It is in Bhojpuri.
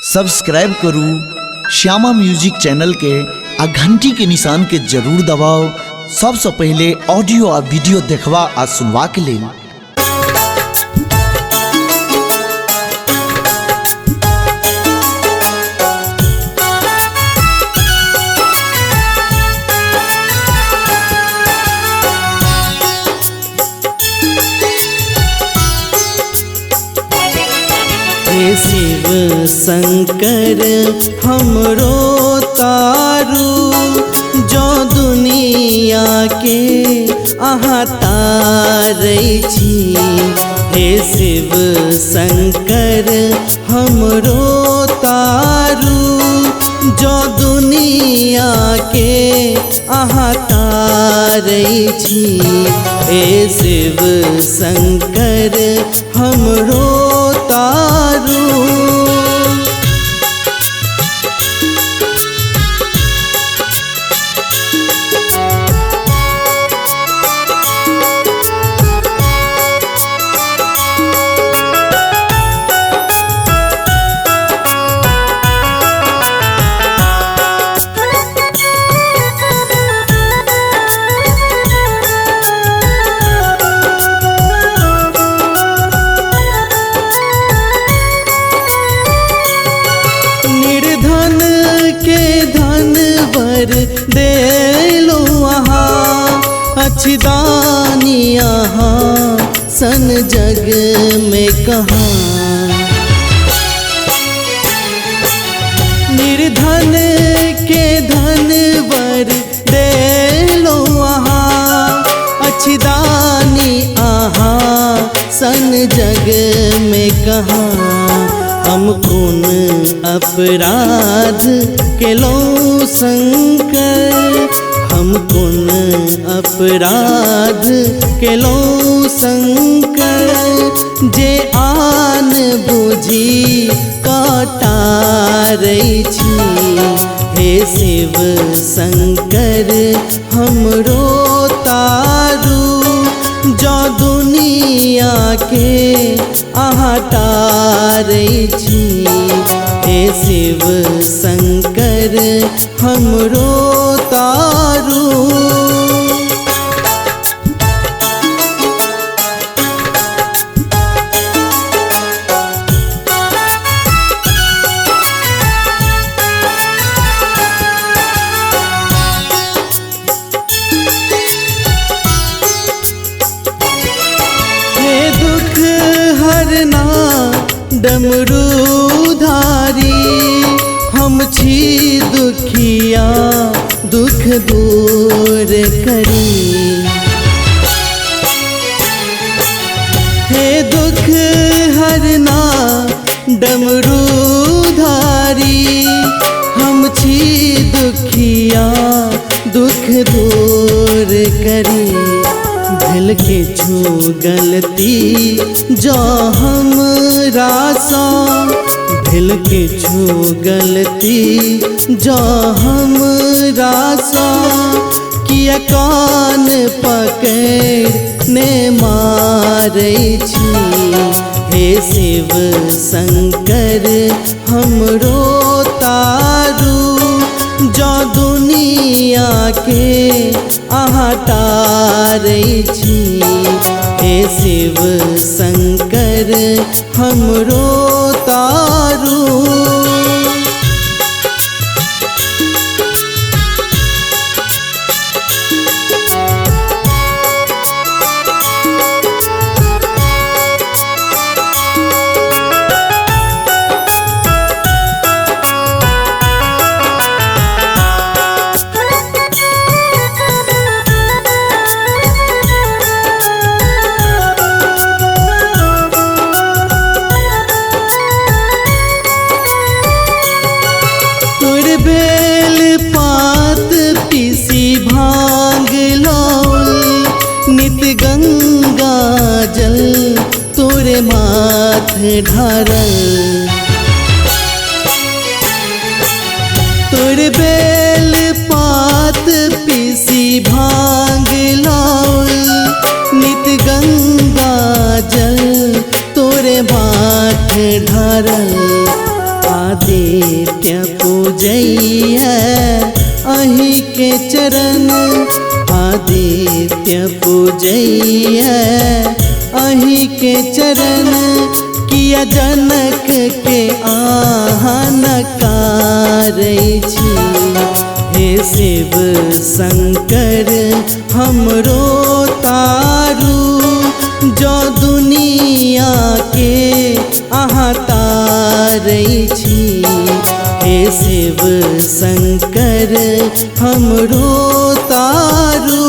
सब्सक्राइब करू श्यामा म्यूजिक चैनल के आ घंटी के निशान के जरूर दबाओ सबसे पहले ऑडियो आ वीडियो देखवा आ सुनवा के लिए। हे शिव शंकर हमरो तारू जो दुनिया के अहाँ तारै छी। हे शिव शंकर हमरो तारू जो दुनिया के अहाँ तारै छी। हे शिव शंकर हमरो तारू। देलो अहाँ अच्छी दानी अहाँ सन जग में कहाँ। निर्धन के धन वर देलो अहाँ अच्छी दानी अहाँ सन जग में कहाँ। हम कौन अपराध केलौं शंकर, हम कौन अपराध केलौं शंकर जे आन बुझी कटारै छी। हे शिव शंकर हमरो तारू जो दुनिया के अहाँ तारै छी। हे शिव शंकर हमरो तारू। हे दुख हरना डमरूधारी हम छी दुखिया दुख दूर करी। हे दुख हरना डमरूधारी हम छी दुखिया दुख दूर करी। भल के छू गलती जो हमरा सा, भल के छू गलती जो हमरा सा किया कान पकड़ ने मारै छी। हे शिव शंकर हमरो तारू जो दुनिया के अहाँ तारै छी। हे शिव शंकर हमरो तारू। गंगा जल तोरे माथे ढारल, तोरे बेल पात पीसी भांग लाउल। नित गंगा जल तोरे माथे ढारल। आदि आदित्य पूजैया अहि के चरण, आदित्य पूजैया अहि के चरण, किया जनक के आहान कारै छी। हे शिव शंकर हमरो तारू, जो दुनिया के अहाँ तारै छी। हे शिव शंकर हमरो तारू,